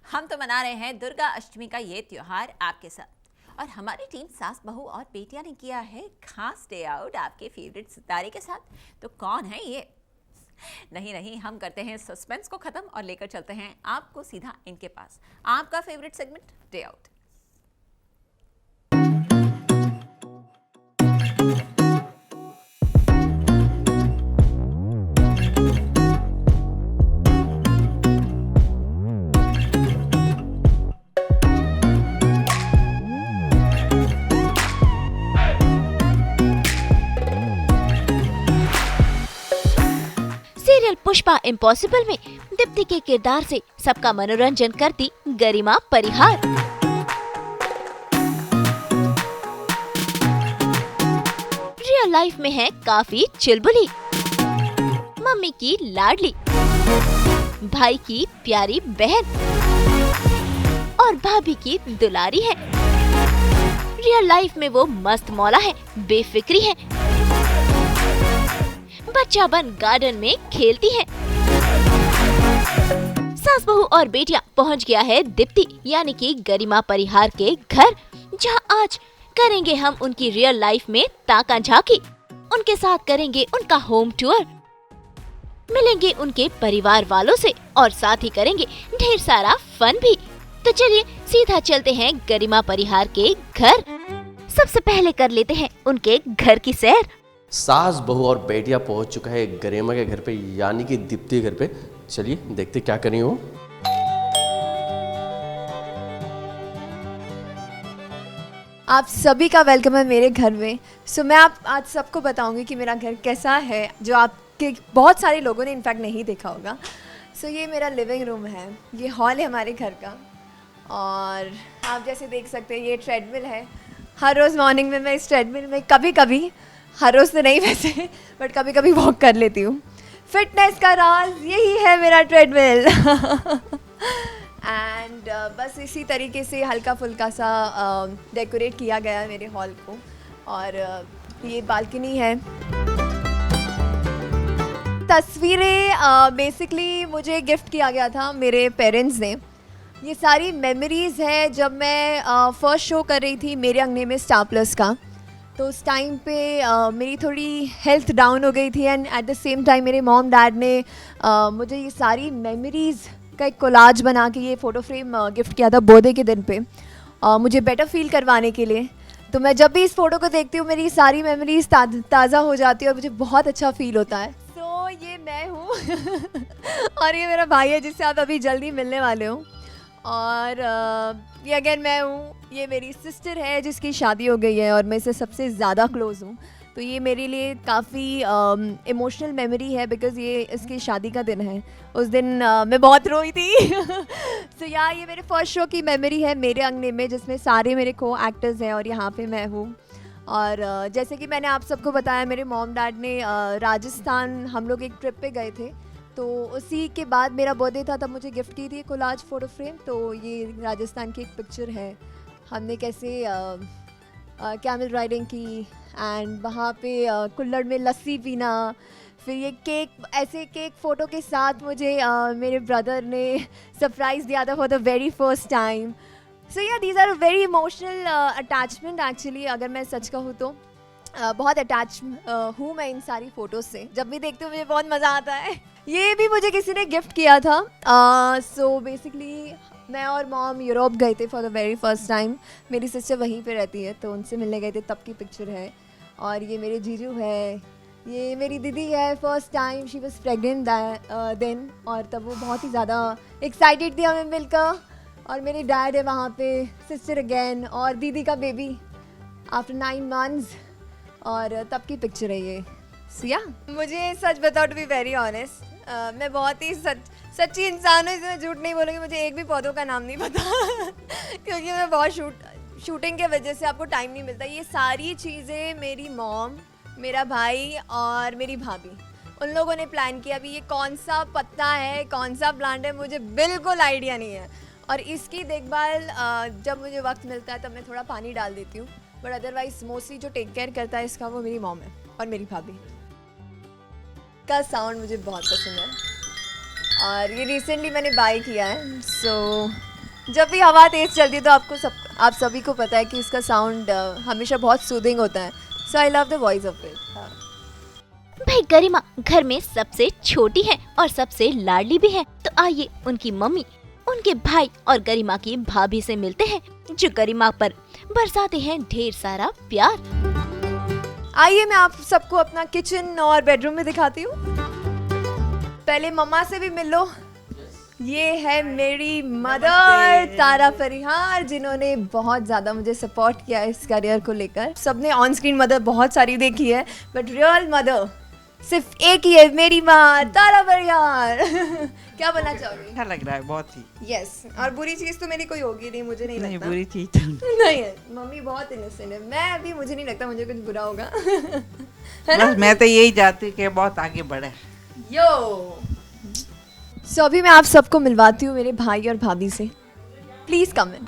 हम तो मना रहे हैं दुर्गा अष्टमी का ये त्योहार आपके साथ। और हमारी टीम सास बहू और बेटिया ने किया है खास डे आउट आपके फेवरेट सितारे के साथ। तो कौन है ये? नहीं, हम करते हैं सस्पेंस को खत्म और लेकर चलते हैं आपको सीधा इनके पास। आपका favourite segment day out. Serial Pushpa impossible में दीप्ति के किरदार से सबका मनोरंजन करती गरिमा परिहार। रियल लाइफ में है काफी चुलबुली, मम्मी की लाडली, भाई की प्यारी बहन और भाभी की दुलारी है। रियल लाइफ में वो मस्त मौला है, बेफिक्री है, बच्चा बन गार्डन में खेलती हैं। सास बहू और बेटियां पहुंच गया है दीप्ति यानी कि गरिमा परिहार के घर, जहां आज करेंगे हम उनकी रियल लाइफ में ताका झांकी। उनके साथ करेंगे उनका होम टूर, मिलेंगे उनके परिवार वालों से और साथ ही करेंगे ढेर सारा फन भी। तो चलिए सीधा चलते हैं गरिमा परिहार के घर। सबसे पहले कर लेते हैं उनके घर की सैर। सास बहू और बेटिया पहुंच चुका है गरिमा के घर पे यानी कि दीप्ति के घर पे। चलिए देखते क्या करी हो। आप सभी का वेलकम है मेरे घर में। मैं आप आज सबको बताऊंगी कि मेरा घर कैसा है, जो आपके बहुत सारे लोगों ने इनफैक्ट नहीं देखा होगा। ये मेरा लिविंग रूम है, ये हॉल है हमारे घर का। और आप जैसे देख सकते हैं ये ट्रेडमिल है। हर रोज़ मॉर्निंग में मैं इस ट्रेडमिल में कभी हर रोज़ तो नहीं वैसे बट कभी वॉक कर लेती हूँ। फिटनेस का राज यही है मेरा ट्रेडमिल। एंड बस इसी तरीके से हल्का फुल्का सा डेकोरेट किया गया है मेरे हॉल को। और ये बालकनी है। तस्वीरें बेसिकली मुझे गिफ्ट किया गया था मेरे पेरेंट्स ने। ये सारी मेमोरीज़ है जब मैं फर्स्ट शो कर रही थी मेरे अंगने में स्टार प्लस का। तो उस टाइम पे मेरी थोड़ी हेल्थ डाउन हो गई थी and at the same time मेरे मॉम डैड ने मुझे ये सारी मेमोरीज़ का एक कोलाज बना के ये फ़ोटो फ्रेम गिफ्ट किया था बर्थडे के दिन पे, मुझे बेटर फील करवाने के लिए। तो मैं जब भी इस फ़ोटो को देखती हूँ मेरी सारी मेमोरीज़ ताज़ा हो जाती है और मुझे बहुत अच्छा फील होता है। ये मैं हूँ और ये मेरा भाई है जिससे आप अभी जल्दी मिलने वाले हो। और ये अगेन मैं हूँ। ये मेरी सिस्टर है जिसकी शादी हो गई है और मैं इससे सबसे ज़्यादा क्लोज़ हूँ। तो ये मेरे लिए काफ़ी इमोशनल मेमोरी है बिकॉज़ ये इसकी शादी का दिन है। उस दिन मैं बहुत रोई थी। ये मेरे फर्स्ट शो की मेमोरी है मेरे अंगने में, जिसमें सारे मेरे को एक्टर्स हैं और यहाँ पे मैं हूँ। और जैसे कि मैंने आप सबको बताया मेरे मॉम डैड ने राजस्थान हम लोग एक ट्रिप पे गए थे। तो उसी के बाद मेरा बर्थडे था, तब मुझे गिफ्ट की थी कोलाज फ़ोटो फ्रेम। तो ये राजस्थान की एक पिक्चर है, हमने कैसे कैमल राइडिंग की एंड वहाँ पे कुल्हड़ में लस्सी पीना। फिर ये केक, ऐसे केक फ़ोटो के साथ मुझे मेरे ब्रदर ने सरप्राइज़ दिया था for the very first time. These are very emotional attachment actually. अगर मैं सच कहूँ तो बहुत अटैच हूँ मैं इन सारी फ़ोटोज़ से। जब भी देखती हूँ मुझे बहुत मज़ा आता है। ये भी मुझे किसी ने गिफ्ट किया था। बेसिकली मैं और मॉम यूरोप गए थे for the very first time. मेरी सिस्टर वहीं पे रहती है तो उनसे मिलने गए थे, तब की पिक्चर है। और ये मेरे जीजू है, ये मेरी दीदी है। First time she was pregnant then, और तब वो बहुत ही ज़्यादा एक्साइटेड थी हमें मिलकर। और मेरे डैड है वहाँ पे, सिस्टर अगेन और दीदी का बेबी आफ्टर 9 months। और तब की पिक्चर है ये। मुझे सच बताओ टू बी वेरी ऑनेस्ट, मैं बहुत ही सच्ची इंसान हूँ, इसमें झूठ नहीं बोलूँगी। मुझे एक भी पौधों का नाम नहीं पता क्योंकि मैं बहुत शूटिंग के वजह से आपको टाइम नहीं मिलता। ये सारी चीज़ें मेरी मॉम, मेरा भाई और मेरी भाभी, उन लोगों ने प्लान किया। अभी ये कौन सा पत्ता है, कौन सा प्लांट है, मुझे बिल्कुल आइडिया नहीं है। और इसकी देखभाल जब मुझे वक्त मिलता है तब मैं थोड़ा पानी डाल देती हूँ, बट अदरवाइज मोस्टली जो टेक केयर करता है इसका वो मेरी मॉम है और मेरी भाभी। का साउंड मुझे बहुत पसंद है और ये रिसेंटली मैंने बाय किया है। जब भी हवा तेज चलती है तो आप सभी को पता है कि इसका साउंड हमेशा बहुत सूदिंग होता है. So I love the voice of it. भाई गरिमा घर में सबसे छोटी है और सबसे लाडली भी है, तो आइए उनकी मम्मी, उनके भाई और गरिमा की भाभी से मिलते हैं, जो गरिमा पर बरसाते हैं ढेर सारा प्यार. आइए मैं आप सबको अपना किचन और बेडरूम में दिखाती हूँ. पहले मम्मा से भी मिल लो. ये है मेरी मदर तारा परिहार, जिन्होंने बहुत ज़्यादा मुझे सपोर्ट किया है इस करियर को लेकर. सबने ऑन स्क्रीन मदर बहुत सारी देखी है, बट रियल मदर सिर्फ एक ही है, मेरी माँ तारा परिहार. क्या बोलना चाहोगे? अच्छा लग रहा है बहुत ही. यस. और बुरी चीज़ तो मेरी कोई होगी नहीं, मुझे नहीं लगता. बुरी चीज तो नहीं है, मम्मी बहुत इनोसेंट है. मैं अभी, मुझे नहीं लगता मुझे कुछ बुरा होगा. है ना? बस मैं तो यही चाहती हूँ कि बहुत आगे बढ़े. यो. सो अभी मैं आप सबको मिलवाती हूँ मेरे भाई और भाभी से. प्लीज कम इन.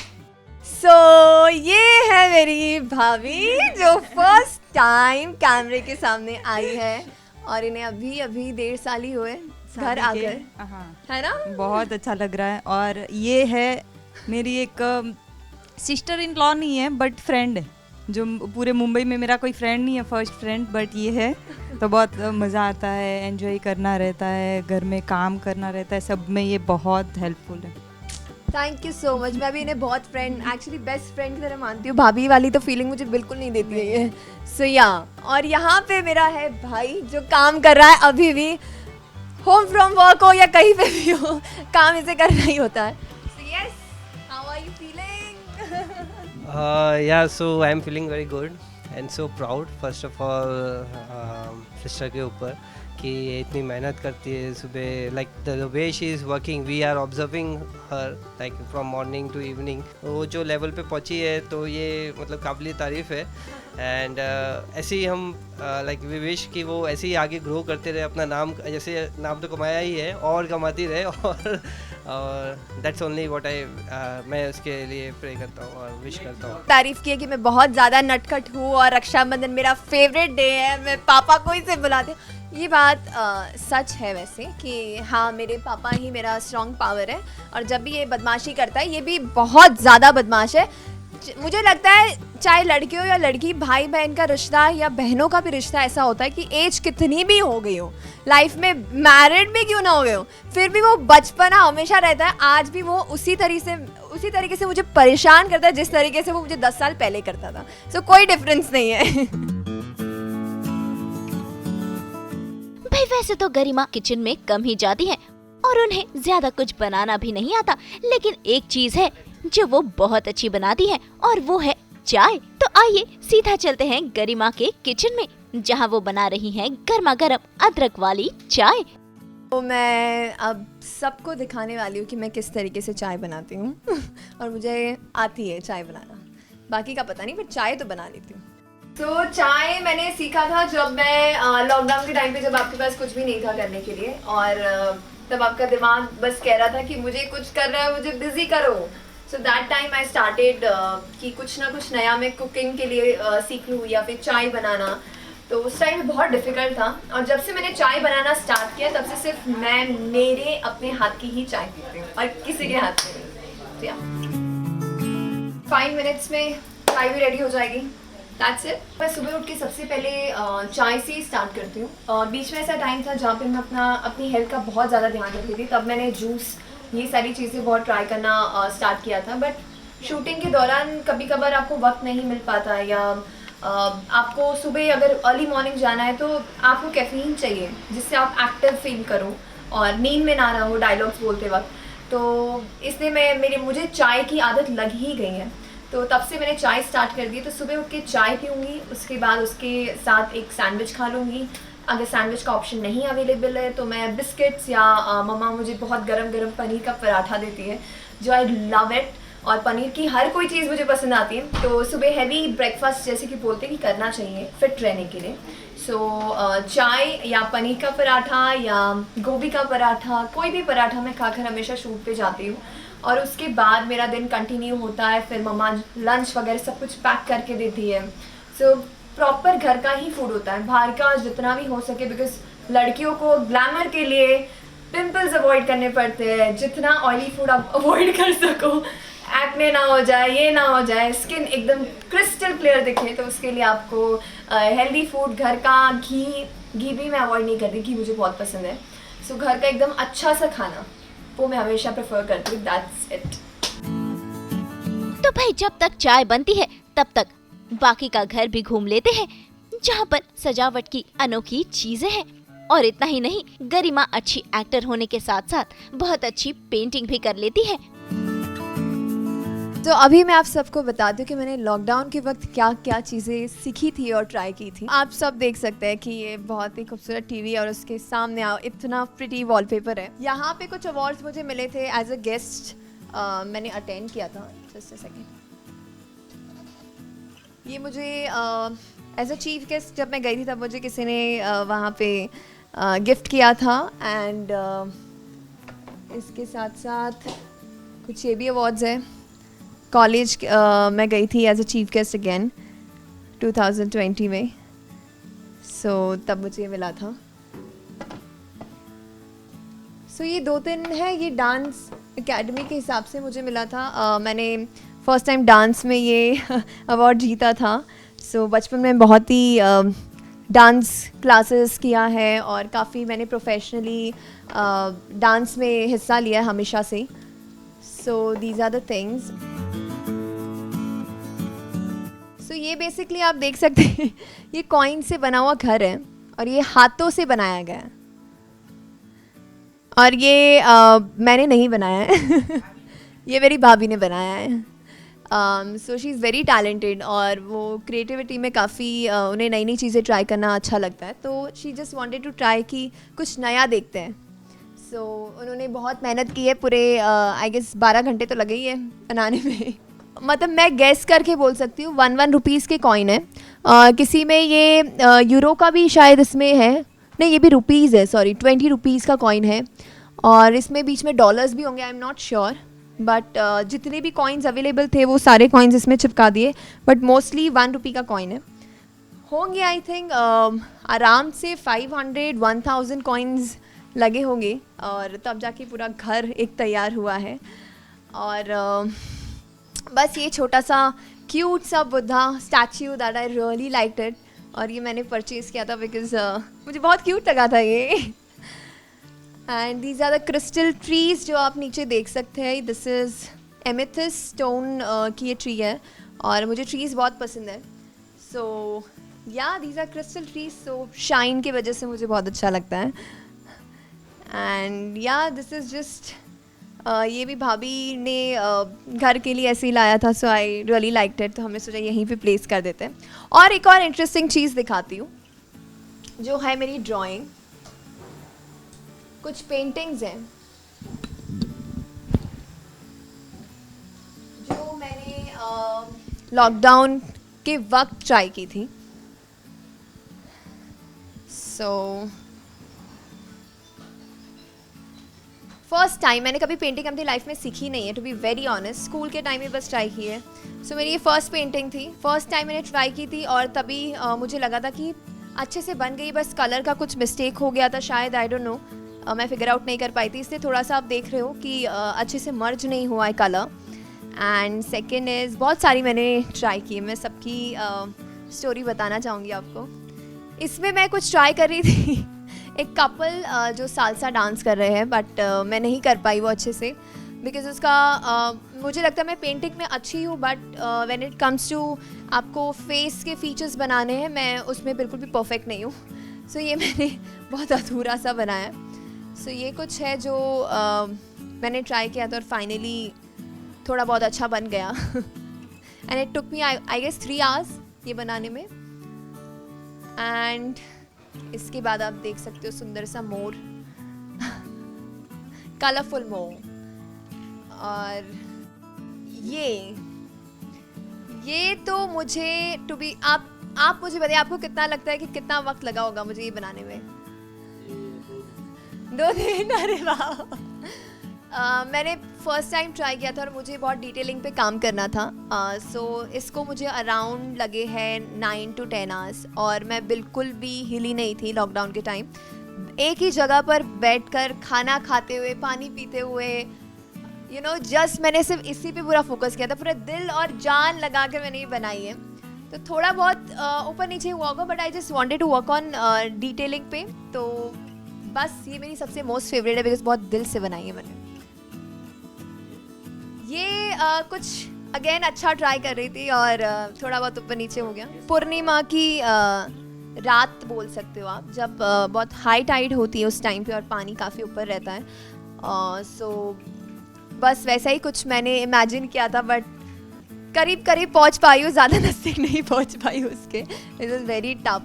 सो ये है मेरी भाभी जो फर्स्ट टाइम कैमरे के सामने आई है, और इन्हें अभी अभी 1.5 साल ही हुए घर आकर. हाँ, है ना? बहुत अच्छा लग रहा है. और ये है मेरी एक सिस्टर इन लॉ नहीं है बट फ्रेंड है, जो पूरे मुंबई में मेरा कोई फ्रेंड नहीं है, फर्स्ट फ्रेंड, बट ये है. तो बहुत मज़ा आता है, एंजॉय करना रहता है, घर में काम करना रहता है, सब में ये बहुत हेल्पफुल है. Thank you so much. मैं भी इन्हें बहुत फ्रेंड, एक्चुअली बेस्ट फ्रेंड की तरह मानती हूँ. भाभी वाली तो फीलिंग मुझे बिल्कुल नहीं देती है ये. सो या. और यहाँ पे मेरा है भाई जो काम कर रहा है अभी भी. होम फ्रॉम वर्क हो या कहीं पे भी हो, काम इसे करना ही होता है. So yes, how are you feeling? Yeah, so I'm feeling very good and so proud first of all sister के ऊपर कि ये इतनी मेहनत करती है सुबह. Like the way she is working, we are observing her like from morning to evening. वो जो लेवल पे पहुंची है तो ये मतलब काबिल तारीफ़ है. एंड ऐसे ही हम लाइक वी विश कि वो ऐसे ही आगे ग्रो करते रहे, अपना नाम, जैसे नाम तो कमाया ही है और कमाती रहे. और दैट्स ओनली व्हाट आई, मैं उसके लिए प्रे करता हूँ और विश करता हूँ. तारीफ की है कि मैं बहुत ज़्यादा नटखट हूँ और रक्षाबंधन मेरा फेवरेट डे है, मैं पापा को ही से बुलाती हूँ. ये बात सच है वैसे कि हाँ, मेरे पापा ही मेरा स्ट्रॉन्ग पावर है. और जब भी ये बदमाशी करता है, ये भी बहुत ज़्यादा बदमाश है. मुझे लगता है चाहे लड़की हो या लड़की, भाई बहन का रिश्ता या बहनों का भी रिश्ता ऐसा होता है कि एज कितनी भी हो गई हो, लाइफ में मैरिड भी क्यों ना हो गए हो, फिर भी वो बचपना हमेशा रहता है. आज भी वो उसी तरीके से मुझे परेशान करता है जिस तरीके से वो मुझे 10 साल पहले करता था. सो कोई डिफरेंस नहीं है. भाई वैसे तो गरिमा किचन में कम ही जाती है और उन्हें ज्यादा कुछ बनाना भी नहीं आता, लेकिन एक चीज है जो वो बहुत अच्छी बनाती है और वो है चाय. तो आइए सीधा चलते हैं गरिमा के किचन में, जहाँ वो बना रही हैं गर्मा गर्म अदरक वाली चाय. तो मैं अब सबको दिखाने वाली हूँ कि मैं किस तरीके से चाय बनाती हूँ. और मुझे आती है चाय बनाना, बाकी का पता नहीं, पर चाय तो बना लेती हूँ. तो चाय मैंने सीखा था जब मैं लॉकडाउन के टाइम पे, जब आपके पास कुछ भी नहीं था करने के लिए, और तब आपका दिमाग बस कह रहा था कि मुझे कुछ करना है, मुझे बिजी करो. So that time I started कि कुछ ना कुछ नया मैं कुकिंग के लिए सीख लूँ या फिर चाय बनाना. तो उस टाइम में बहुत डिफ़िकल्ट था, और जब से मैंने चाय बनाना स्टार्ट किया तब से सिर्फ मैं मेरे अपने हाथ की ही चाय पीती हूँ और किसी के हाथ की नहीं. तो या 5 मिनट्स में चाय भी रेडी हो जाएगी. That's it. मैं सुबह उठ के सबसे पहले चाय से ही स्टार्ट करती हूँ. बीच में ऐसा टाइम था जहाँ पे मैं अपनी हेल्थ का बहुत ज़्यादा ध्यान रखती थी, तब मैंने जूस, ये सारी चीज़ें बहुत ट्राई करना स्टार्ट किया था. बट शूटिंग के दौरान कभी कभार आपको वक्त नहीं मिल पाता, या आपको सुबह अगर अर्ली मॉर्निंग जाना है तो आपको कैफीन चाहिए जिससे आप एक्टिव फील करो और नींद में ना रहो डायलॉग्स बोलते वक्त. तो इसलिए मुझे चाय की आदत लग ही गई है. तो तब से मैंने चाय स्टार्ट कर दी. तो सुबह उठ के चाय पीऊँगी, उसके बाद उसके साथ एक सैंडविच खा लूँगी. अगर सैंडविच का ऑप्शन नहीं अवेलेबल है तो मैं बिस्किट्स, या मम्मा मुझे बहुत गरम गरम पनीर का पराठा देती है जो आई लव इट. और पनीर की हर कोई चीज़ मुझे पसंद आती है. तो सुबह हैवी ब्रेकफास्ट जैसे कि बोलते हैं कि करना चाहिए फिट रहने के लिए. सो चाय या पनीर का पराठा या गोभी का पराठा, कोई भी पराठा मैं खाकर हमेशा शूट पे जाती हूँ. और उसके बाद मेरा दिन कंटिन्यू होता है. फिर मम्मा लंच वगैरह सब कुछ पैक करके देती है. सो प्रॉपर घर का ही फूड होता है, बाहर का जितना भी हो सके, बिकॉज लड़कियों को ग्लैमर के लिए पिंपल्स अवॉइड करने पड़ते हैं. जितना ऑयली फूड आप अवॉइड कर सको एक्ने ना हो जाए, ये ना हो जाए, स्किन एकदम क्रिस्टल क्लियर दिखे, तो उसके लिए आपको हेल्दी फूड, घर का घी भी मैं अवॉइड नहीं करती, घी मुझे बहुत पसंद है। सो घर का एकदम अच्छा सा खाना वो मैं हमेशा प्रेफर करती हूँ। That's it. तो भाई जब तक चाय बनती है तब तक बाकी का घर भी घूम लेते हैं, जहाँ पर सजावट की अनोखी चीजें हैं। और इतना ही नहीं, गरिमा अच्छी एक्टर होने के साथ साथ बहुत अच्छी पेंटिंग भी कर लेती है। तो अभी मैं आप सबको बता दूं कि मैंने लॉकडाउन के वक्त क्या क्या चीज़ें सीखी थी और ट्राई की थी। आप सब देख सकते हैं कि ये बहुत ही खूबसूरत टीवी और उसके सामने इतना प्रिटी वॉलपेपर है। यहाँ पे कुछ अवार्ड्स मुझे मिले थे एज अ गेस्ट, मैंने अटेंड किया था। Just a second. ये मुझे एज अ चीफ गेस्ट जब मैं गई थी तब मुझे किसी ने वहाँ पे गिफ्ट किया था। एंड इसके साथ साथ कुछ ये भी अवार्ड्स है। कॉलेज मैं गई थी as a chief guest again 2020 में, सो तब मुझे मिला था। सो ये 2-3 है। ये डांस एकेडमी के हिसाब से मुझे मिला था। मैंने फर्स्ट टाइम डांस में ये अवार्ड जीता था। सो बचपन में बहुत ही डांस क्लासेस किया है और काफ़ी मैंने प्रोफेशनली डांस में हिस्सा लिया है हमेशा से। So these are the things. So ये बेसिकली आप देख सकते हैं ये कॉइन से बना हुआ घर है और ये हाथों से बनाया गया है और ये मैंने नहीं बनाया है ये मेरी भाभी ने बनाया है। So she is very talented और वो क्रिएटिविटी में काफ़ी उन्हें नई नई चीज़ें ट्राई करना अच्छा लगता है। तो she just wanted to try कि कुछ नया देखते हैं। सो उन्होंने बहुत मेहनत की है, पूरे आई गेस 12 घंटे तो लगे ही है बनाने में। मतलब मैं गैस करके बोल सकती हूँ 1 रुपीज़ के कॉइन है। किसी में ये यूरो का भी शायद इसमें है, नहीं ये भी रुपीज़ है, सॉरी 20 रुपीज़ का कॉइन है और इसमें बीच में डॉलर्स भी होंगे, I am not sure. But जितने भी कॉइन्स अवेलेबल थे वो सारे कॉइन्स इसमें चिपका दिए, बट मोस्टली 1 रुपी का कॉइन है। होंगे आई थिंक आराम से 500-1000 कॉइन्स लगे होंगे और तब जाके पूरा घर एक तैयार हुआ है। और बस ये छोटा सा क्यूट सा Buddha statue that I really liked it और ये मैंने परचेज़ किया था बिकॉज मुझे बहुत क्यूट लगा था ये। And these are the crystal trees जो आप नीचे देख सकते हैं। दिस इज़ एमेथिस्ट स्टोन की ये ट्री है और मुझे ट्रीज़ बहुत पसंद है। So yeah these are crystal trees, so shine की वजह से मुझे बहुत अच्छा लगता है। एंड या दिस इज़ जस्ट ये भी भाभी ने घर के लिए ऐसे ही लाया था, सो आई रियली लाइक्ड इट, तो हमने सोचा यहीं पे प्लेस कर देते हैं। और एक और इंटरेस्टिंग चीज़ दिखाती हूँ जो है मेरी ड्राइंग। कुछ पेंटिंग्स हैं जो मैंने लॉकडाउन के वक्त ट्राई की थी। सो फर्स्ट टाइम मैंने कभी पेंटिंग अपनी लाइफ में सीखी नहीं है, to be very honest. School के टाइम में बस ट्राई की है। सो मेरी ये फर्स्ट पेंटिंग थी, फर्स्ट टाइम मैंने ट्राई की थी और तभी मुझे लगा था कि अच्छे से बन गई, बस कलर का कुछ मिस्टेक हो गया था शायद, आई डोंट नो, मैं फिगर आउट नहीं कर पाई थी, इसलिए थोड़ा सा आप देख रहे हो कि अच्छे से मर्ज नहीं हुआ है कलर। एंड सेकेंड इज़ बहुत सारी मैंने ट्राई की, मैं सबकी स्टोरी बताना चाहूँगी आपको। इसमें मैं कुछ ट्राई कर रही थी एक कपल जो सालसा डांस कर रहे हैं, बट मैं नहीं कर पाई वो अच्छे से बिकॉज उसका मुझे लगता है मैं पेंटिंग में अच्छी हूँ, but when it comes to आपको फेस के फीचर्स बनाने हैं मैं उसमें बिल्कुल भी परफेक्ट नहीं हूँ। सो ये मैंने बहुत अधूरा सा बनाया। सो ये कुछ है जो मैंने ट्राई किया था और फाइनली थोड़ा बहुत अच्छा बन गया। And it took me I guess 3 hours ये बनाने में। एंड इसके बाद आप देख सकते हो सुंदर सा मोर कलरफुल मोर। और ये तो मुझे टू बी आप मुझे बताइए आपको कितना लगता है कि कितना वक्त लगा होगा मुझे ये बनाने में? 2 दिन? अरे वाह। मैंने फर्स्ट टाइम ट्राई किया था और मुझे बहुत डिटेलिंग पे काम करना था। सो इसको मुझे अराउंड लगे हैं 9 to 10 आवर्स और मैं बिल्कुल भी हिली नहीं थी लॉकडाउन के टाइम। एक ही जगह पर बैठकर खाना खाते हुए, पानी पीते हुए, जस्ट मैंने सिर्फ इसी पे पूरा फोकस किया था, पूरा दिल और जान लगा कर मैंने ये बनाई है। तो थोड़ा बहुत ऊपर नीचे हुआ होगा, but I just wanted to work on detailing पे। तो बस ये मेरी सबसे मोस्ट फेवरेट है, बिकॉज बहुत दिल से बनाई है मैंने। ये कुछ अगेन अच्छा ट्राई कर रही थी और थोड़ा बहुत ऊपर नीचे हो गया। पूर्णिमा की रात बोल सकते हो आप, जब बहुत हाई टाइड होती है उस टाइम पे और पानी काफ़ी ऊपर रहता है। सो बस वैसा ही कुछ मैंने इमेजिन किया था, बट करीब करीब पहुंच पाई हूँ, ज़्यादा नज़दीक नहीं पहुंच पाई हूँ उसके। It was very tough.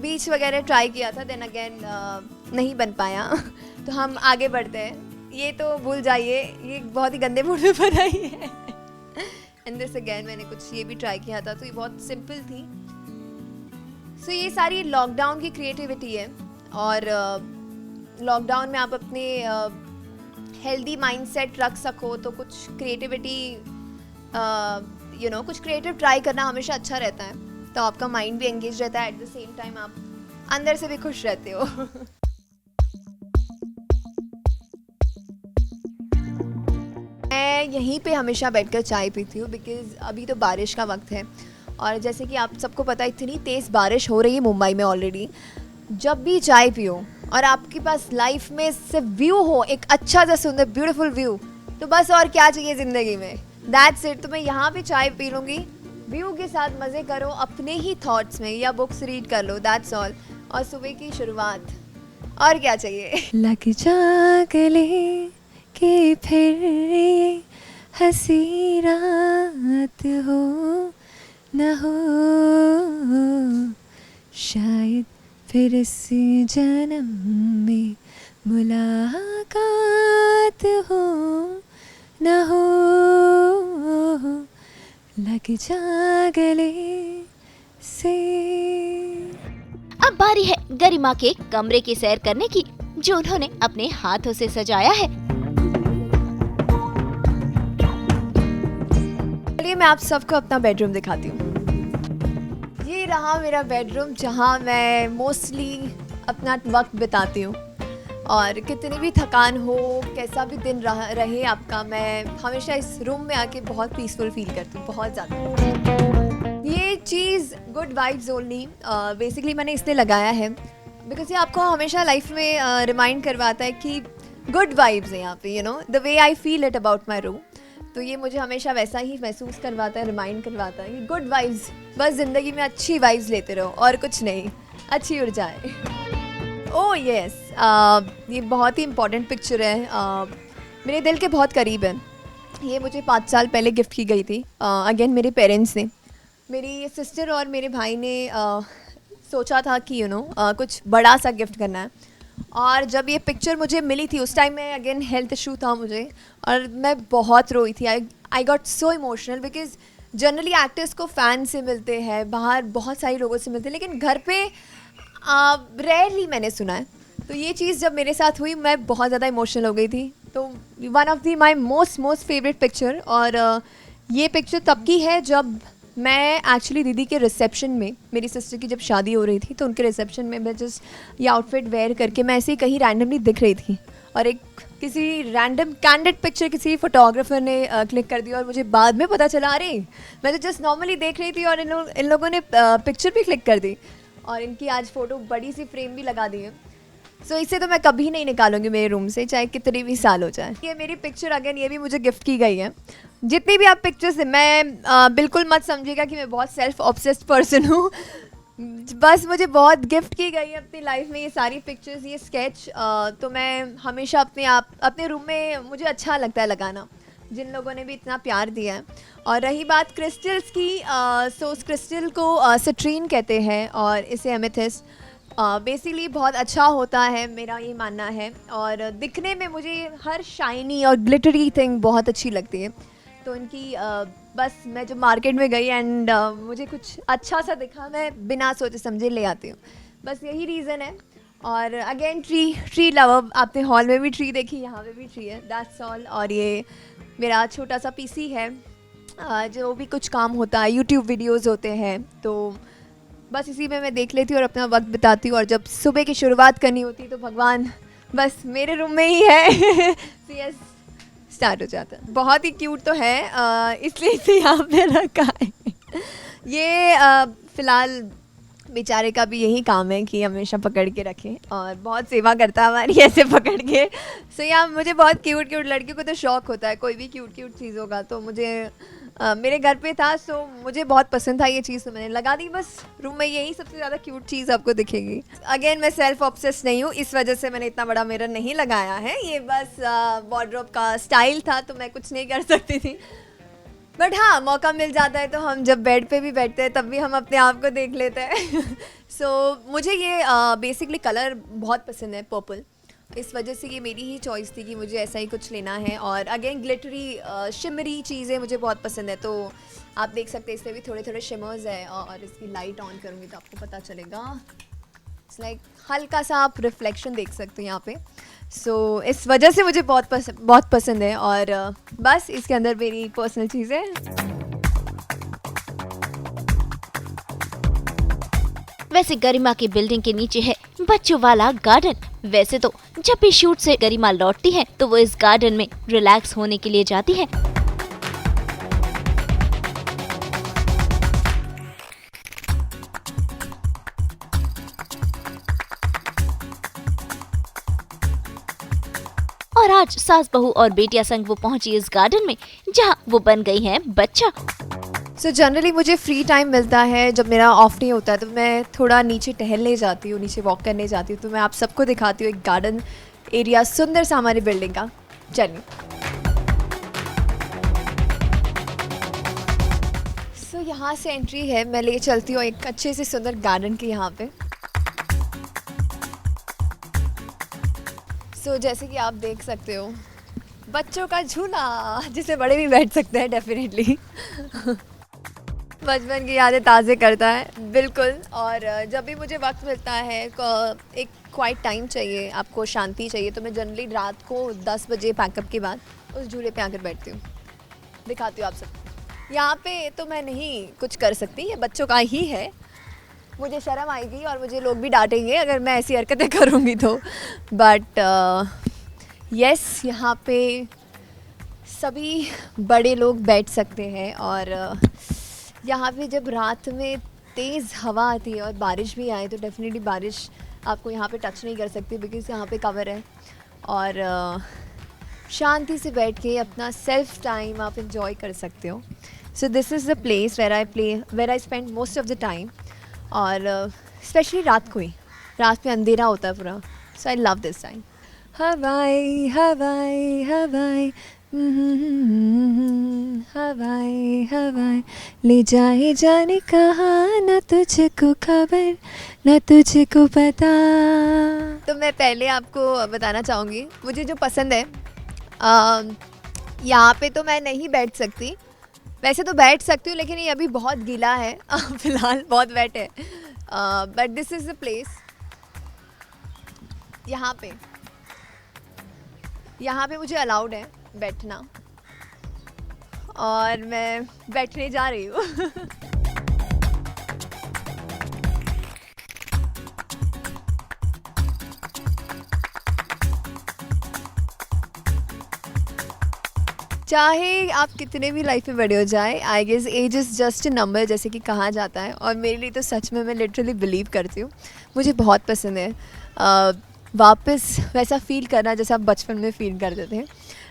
Beach वगैरह ट्राई किया था, देन अगेन नहीं बन पाया। तो हम आगे बढ़ते हैं। ये तो भूल जाइए, ये बहुत ही गंदे मूड में बनाई है। एंड दिस अगेन मैंने कुछ ये भी ट्राई किया था, तो ये बहुत सिंपल थी। सो ये सारी लॉकडाउन की क्रिएटिविटी है, और लॉकडाउन में आप अपने हेल्दी माइंडसेट रख सको तो कुछ क्रिएटिविटी कुछ क्रिएटिव ट्राई करना हमेशा अच्छा रहता है। तो आपका माइंड भी एंगेज रहता है, एट द सेम टाइम आप अंदर से भी खुश रहते हो। मैं यहीं पे हमेशा बैठकर चाय पीती हूँ, बिकॉज़ अभी तो बारिश का वक्त है, और जैसे कि आप सबको पता है इतनी तेज़ बारिश हो रही है मुंबई में ऑलरेडी। जब भी चाय पियो और आपके पास लाइफ में सिर्फ व्यू हो, एक अच्छा सा सुंदर ब्यूटीफुल व्यू, तो बस और क्या चाहिए ज़िंदगी में। That's it. तो मैं यहाँ पे चाय पी लूँगी, व्यू के साथ मज़े करो अपने ही थॉट्स में, या बुक्स रीड कर लो, दैट्स ऑल। और सुबह की शुरुआत, और क्या चाहिए। लग जा गले कि फिर ये हंसी रात हो न हो, शायद फिर इस जन्म में मुलाकात हो न हो, लग जा गले से। अब बारी है गरिमा के कमरे की सैर करने की, जो उन्होंने अपने हाथों से सजाया है। चलिए मैं आप सबको अपना बेडरूम दिखाती हूँ। ये रहा मेरा बेडरूम, जहाँ मैं मोस्टली अपना वक्त बिताती हूँ। और कितनी भी थकान हो, कैसा भी दिन रहे आपका, मैं हमेशा इस रूम में आके बहुत पीसफुल फील करती हूँ, बहुत ज़्यादा। ये चीज़ गुड वाइब्स ओनली बेसिकली मैंने इसलिए लगाया है, बिकॉज ये आपको हमेशा लाइफ में रिमाइंड करवाता है कि गुड वाइब्स है यहाँ पे, the way I feel it about my room. तो ये मुझे हमेशा वैसा ही महसूस करवाता है, रिमाइंड करवाता है कि गुड वाइब्स, बस ज़िंदगी में अच्छी वाइब्स लेते रहो और कुछ नहीं, अच्छी ऊर्जाएं। ओह यस, ये बहुत ही इम्पॉर्टेंट पिक्चर है, मेरे दिल के बहुत करीब है। ये मुझे 5 साल पहले गिफ्ट की गई थी, अगेन मेरे पेरेंट्स ने। मेरी सिस्टर और मेरे भाई ने सोचा था कि कुछ बड़ा सा गिफ्ट करना है, और जब ये पिक्चर मुझे मिली थी उस टाइम में अगेन हेल्थ इशू था मुझे, और मैं बहुत रोई थी। I got so emotional, because generally actors को फ़ैन से मिलते हैं, बाहर बहुत सारे लोगों से मिलते हैं, लेकिन घर पे रेयरली मैंने सुना है। तो ये चीज़ जब मेरे साथ हुई, मैं बहुत ज़्यादा इमोशनल हो गई थी। तो one of the my most favourite picture, और ये पिक्चर तब की है जब मैं एक्चुअली दीदी के रिसेप्शन में, मेरी सिस्टर की जब शादी हो रही थी, तो उनके रिसेप्शन में मैं जस्ट ये आउटफिट वेयर करके मैं ऐसे ही कहीं रैंडमली दिख रही थी, और एक किसी रैंडम कैंडिड पिक्चर किसी फोटोग्राफर ने क्लिक कर दिया, और मुझे बाद में पता चला, अरे मैं तो जस्ट नॉर्मली देख रही थी और इन लोगों ने पिक्चर भी क्लिक कर दी, और इनकी आज फ़ोटो बड़ी सी फ्रेम भी लगा दी है। सो इसे तो मैं कभी नहीं निकालूंगी मेरे रूम से, चाहे कितने भी साल हो जाए। ये मेरी पिक्चर अगेन, ये भी मुझे गिफ्ट की गई है। जितनी भी आप पिक्चर्स, मैं बिल्कुल मत समझिएगा कि मैं बहुत सेल्फ ऑब्सेस्ड पर्सन हूँ, बस मुझे बहुत गिफ्ट की गई है अपनी लाइफ में ये सारी पिक्चर्स, ये स्केच। तो मैं हमेशा अपने रूम में मुझे अच्छा लगता है लगाना, जिन लोगों ने भी इतना प्यार दिया है। और रही बात क्रिस्टल्स की, सो उस क्रिस्टल को सिट्रीन कहते हैं, और इसे एमेथिस्ट बेसिकली बहुत अच्छा होता है, मेरा ये मानना है। और दिखने में मुझे हर शाइनी और ग्लिटरी थिंग बहुत अच्छी लगती है। तो इनकी बस मैं जब मार्केट में गई एंड मुझे कुछ अच्छा सा दिखा, मैं बिना सोचे समझे ले आती हूँ, बस यही रीज़न है। और अगेन ट्री लवर, आपने हॉल में भी ट्री देखी, यहाँ पे भी ट्री है, दैट्स ऑल। और ये मेरा छोटा सा पीसी है, जो भी कुछ काम होता है, यूट्यूब वीडियोस होते हैं, तो बस इसी में मैं देख लेती हूँ और अपना वक्त बिताती हूँ। और जब सुबह की शुरुआत करनी होती है तो भगवान बस मेरे रूम में ही है। यस, स्टार्ट हो जाता है। बहुत ही क्यूट तो है, इसलिए इसे यहाँ पे रखा है। ये फ़िलहाल बेचारे का भी यही काम है कि हमेशा पकड़ के रखें, और बहुत सेवा करता है हमारी ऐसे पकड़ के। सो यहाँ मुझे बहुत क्यूट लड़कियों को तो शौक होता है कोई भी क्यूट चीज़ होगा, तो मुझे मेरे घर पे था, सो मुझे बहुत पसंद था ये चीज़, तो मैंने लगा दी। बस रूम में यही सबसे ज़्यादा क्यूट चीज़ आपको दिखेगी। अगेन मैं सेल्फ ऑब्सेस्ड नहीं हूँ, इस वजह से मैंने इतना बड़ा मिरर नहीं लगाया है। ये बस वार्डरोब का स्टाइल था, तो मैं कुछ नहीं कर सकती थी। बट हाँ, मौका मिल जाता है तो हम जब बेड पे भी बैठते हैं तब भी हम अपने आप को देख लेते हैं। सो मुझे ये बेसिकली कलर बहुत पसंद है, पर्पल। इस वजह से ये मेरी ही चॉइस थी कि मुझे ऐसा ही कुछ लेना है। और अगेन ग्लिटरी शिमरी चीज़ें मुझे बहुत पसंद है, तो आप देख सकते हैं इसमें भी थोड़े थोड़े शिमर्स है। और इसकी लाइट ऑन करूँगी तो आपको पता चलेगा, इट्स लाइक हल्का सा आप रिफ्लेक्शन देख सकते हैं यहाँ पे। सो इस वजह से मुझे बहुत पसंद है। और बस इसके अंदर मेरी पर्सनल चीज़ है। वैसे गरिमा की बिल्डिंग के नीचे है बच्चों वाला गार्डन। वैसे तो जब भी शूट से गरिमा लौटती है तो वो इस गार्डन में रिलैक्स होने के लिए जाती है। और आज सास बहू और बेटिया संग वो पहुंची इस गार्डन में जहां वो बन गई हैं बच्चा। सो जनरली मुझे फ्री टाइम मिलता है जब मेरा ऑफ नहीं होता है, तो मैं थोड़ा नीचे टहलने जाती हूँ, नीचे वॉक करने जाती हूँ। तो मैं आप सबको दिखाती हूँ एक गार्डन एरिया सुंदर सा हमारी बिल्डिंग का। चलिए। सो यहाँ से एंट्री है, मैं ले चलती हूँ एक अच्छे से सुंदर गार्डन के यहाँ पे। सो जैसे कि आप देख सकते हो, बच्चों का झूला जिसे बड़े भी बैठ सकते हैं डेफिनेटली। बचपन की यादें ताज़े करता है बिल्कुल। और जब भी मुझे वक्त मिलता है, एक क्वाइट टाइम चाहिए, आपको शांति चाहिए, तो मैं जनरली रात को 10 बजे पैकअप के बाद उस झूले पे आकर बैठती हूँ। दिखाती हूँ आप सबको। यहाँ पे तो मैं नहीं कुछ कर सकती, ये बच्चों का ही है। मुझे शर्म आएगी और मुझे लोग भी डांटेंगे अगर मैं ऐसी हरकतें करूँगी तो। बट यस, यहाँ पे सभी बड़े लोग बैठ सकते हैं। और यहाँ पे जब रात में तेज़ हवा आती है और बारिश भी आए तो डेफिनेटली बारिश आपको यहाँ पे टच नहीं कर सकती, बिकॉज़ यहाँ पे कवर है। और शांति से बैठ के अपना सेल्फ टाइम आप इंजॉय कर सकते हो। So this is the place where I spend most of the time. और स्पेशली रात को ही, रात में अंधेरा होता है पूरा। So I love this time. हवाई हवाई हवाई हवाई हवाई ले जाए जाने कहाँ, न तुझको खबर न तुझको पता। तो मैं पहले आपको बताना चाहूँगी मुझे जो पसंद है। यहाँ पे तो मैं नहीं बैठ सकती, वैसे तो बैठ सकती हूँ, लेकिन ये अभी बहुत गीला है फ़िलहाल बहुत वेट है। But this is the place. यहाँ पे मुझे अलाउड है बैठना, और मैं बैठने जा रही हूँ। चाहे आप कितने भी लाइफ में बड़े हो जाए, I guess age is just a number, जैसे कि कहा जाता है। और मेरे लिए तो सच में मैं लिटरली बिलीव करती हूँ। मुझे बहुत पसंद है वापस वैसा फ़ील करना जैसा आप बचपन में फ़ील करते थे।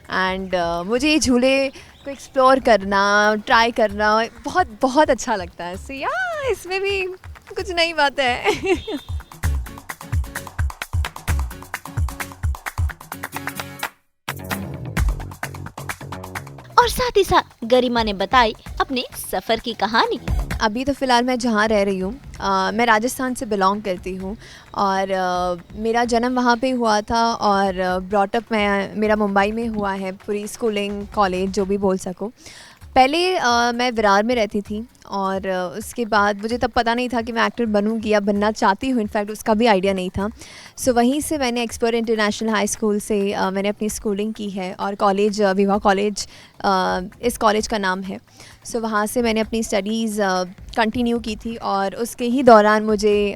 एंड मुझे ये झूले को एक्सप्लोर करना, ट्राई करना बहुत बहुत अच्छा लगता है। सो या इसमें भी कुछ नई बात है। और साथ ही साथ गरिमा ने बताई अपने सफर की कहानी। अभी तो फ़िलहाल मैं जहाँ रह रही हूँ, मैं राजस्थान से बिलोंग करती हूँ। और मेरा जन्म वहाँ पे हुआ था और ब्रॉटअप मेरा मुंबई में हुआ है। पूरी स्कूलिंग, कॉलेज जो भी बोल सको। पहले मैं विरार में रहती थी, और उसके बाद मुझे तब पता नहीं था कि मैं एक्टर बनूंगी या बनना चाहती हूँ। इनफैक्ट उसका भी आइडिया नहीं था। सो वहीं से मैंने एक्सप्लोर इंटरनेशनल हाई स्कूल से मैंने अपनी स्कूलिंग की है। और कॉलेज विवाह कॉलेज इस कॉलेज का नाम है। सो वहाँ से मैंने अपनी स्टडीज़ कंटिन्यू की थी। और उसके ही दौरान मुझे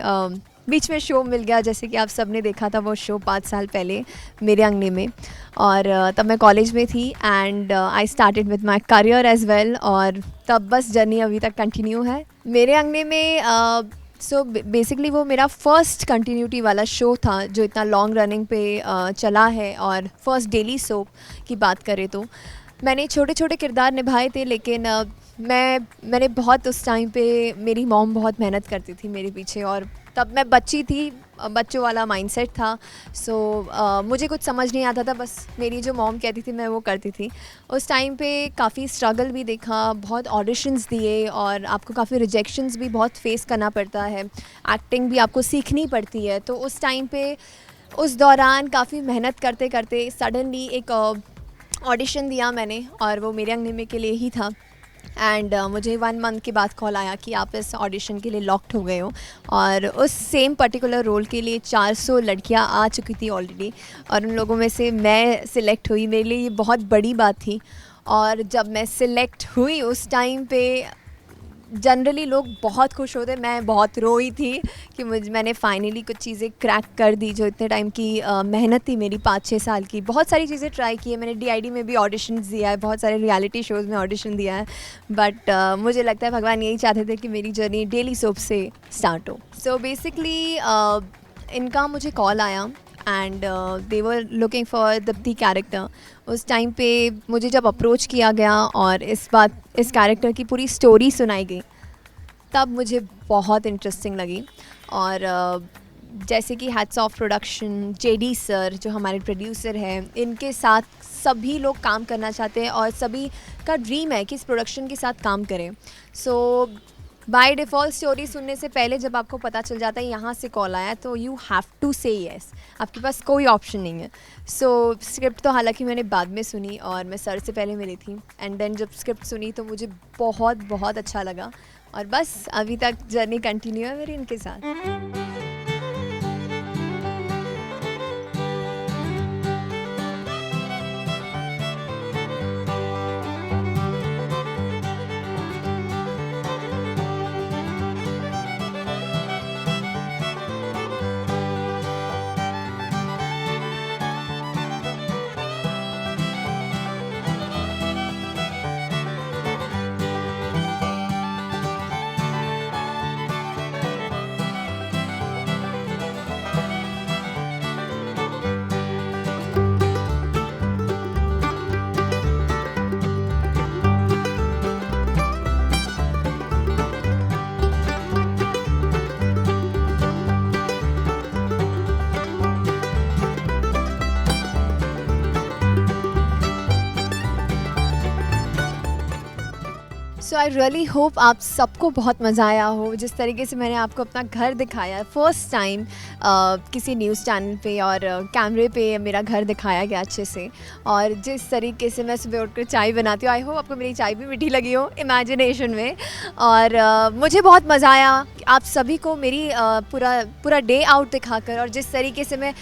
बीच में शो मिल गया, जैसे कि आप सब ने देखा था वो शो 5 साल पहले मेरे अंगने में, और तब मैं कॉलेज में थी and I started with my career as well, और तब बस जर्नी अभी तक कंटिन्यू है मेरे अंगने में। सो बेसिकली वो मेरा फर्स्ट कंटिन्यूटी वाला शो था जो इतना लॉन्ग रनिंग पे चला है, और फर्स्ट डेली सोप की बात करें तो मैंने छोटे छोटे किरदार निभाए थे, लेकिन मैंने बहुत उस टाइम पे मेरी मॉम बहुत मेहनत करती थी मेरे पीछे, और तब मैं बच्ची थी, बच्चों वाला माइंडसेट था। सो मुझे कुछ समझ नहीं आता था, बस मेरी जो मॉम कहती थी मैं वो करती थी। उस टाइम पे काफ़ी स्ट्रगल भी देखा, बहुत ऑडिशंस दिए, और आपको काफ़ी रिजेक्शंस भी बहुत फेस करना पड़ता है, एक्टिंग भी आपको सीखनी पड़ती है। तो उस टाइम पे उस दौरान काफ़ी मेहनत करते करते सडनली एक ऑडिशन दिया मैंने, और वो मेरे अंगने में के लिए ही था। एंड मुझे 1 मंथ के बाद कॉल आया कि आप इस ऑडिशन के लिए लॉक्ड हो गए हो, और उस सेम पर्टिकुलर रोल के लिए 400 लड़कियां आ चुकी थी ऑलरेडी, और उन लोगों में से मैं सिलेक्ट हुई। मेरे लिए ये बहुत बड़ी बात थी, और जब मैं सिलेक्ट हुई उस टाइम पे जनरली लोग बहुत खुश होते, मैं बहुत रोई थी कि मैंने फाइनली कुछ चीज़ें क्रैक कर दी, जो इतने टाइम की मेहनत थी मेरी 5-6 साल की। बहुत सारी चीज़ें ट्राई की है मैंने, DID में भी ऑडिशन दिया है, बहुत सारे रियलिटी शोज़ में ऑडिशन दिया है, बट मुझे लगता है भगवान यही चाहते थे कि मेरी जर्नी डेली सोप से स्टार्ट हो। सो बेसिकली इनका मुझे कॉल आया and they were looking for Deepti character. उस टाइम पे मुझे जब अप्रोच किया गया और इस कैरेक्टर की पूरी स्टोरी सुनाई गई, तब मुझे बहुत इंटरेस्टिंग लगी। और जैसे कि hats off production, JD sir जो हमारे प्रोड्यूसर हैं, इनके साथ सभी लोग काम करना चाहते हैं, और सभी का ड्रीम है कि इस प्रोडक्शन के साथ काम करें। सो बाय डिफ़ॉल्ट स्टोरी सुनने से पहले जब आपको पता चल जाता है यहाँ से कॉल आया, तो यू हैव टू से येस, आपके पास कोई ऑप्शन नहीं है। सो स्क्रिप्ट तो हालांकि मैंने बाद में सुनी, और मैं सर से पहले मिली थी, एंड देन जब स्क्रिप्ट सुनी तो मुझे बहुत बहुत अच्छा लगा, और बस अभी तक जर्नी कंटिन्यू है मेरी इनके साथ। सो आई रियली होप आप सबको बहुत मज़ा आया हो। जिस तरीके से मैंने आपको अपना घर दिखाया फर्स्ट टाइम किसी न्यूज़ चैनल पे, और कैमरे पे मेरा घर दिखाया गया अच्छे से, और जिस तरीके से मैं सुबह उठकर चाय बनाती हूँ, आई होप आपको मेरी चाय भी मीठी लगी हो इमेजिनेशन में। और मुझे बहुत मज़ा आया आप सभी को मेरी पूरा डे आउट दिखाकर, और जिस तरीके से मैं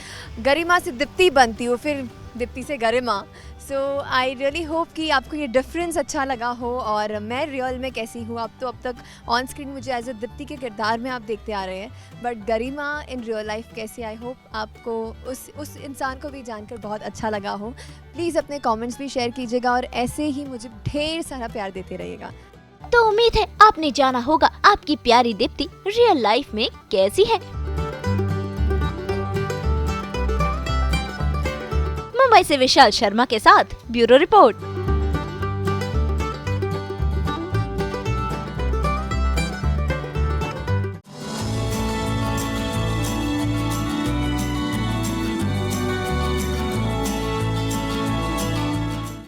गरिमा से दीप्ति बनती हूँ, फिर दीप्ति से गरिमा। सो आई रियली होप कि आपको ये डिफरेंस अच्छा लगा हो, और मैं रियल में कैसी हूँ। आप तो अब तक ऑन स्क्रीन मुझे एज ए दीप्ति के किरदार में आप देखते आ रहे हैं, but Garima in real life कैसी, आई होप आपको उस इंसान को भी जानकर बहुत अच्छा लगा हो। प्लीज़ अपने कमेंट्स भी शेयर कीजिएगा, और ऐसे ही मुझे ढेर सारा प्यार देते रहिएगा। तो उम्मीद है आपने जाना होगा आपकी प्यारी दीप्ति रियल लाइफ में कैसी है। मुंबई से विशाल शर्मा के साथ ब्यूरो रिपोर्ट।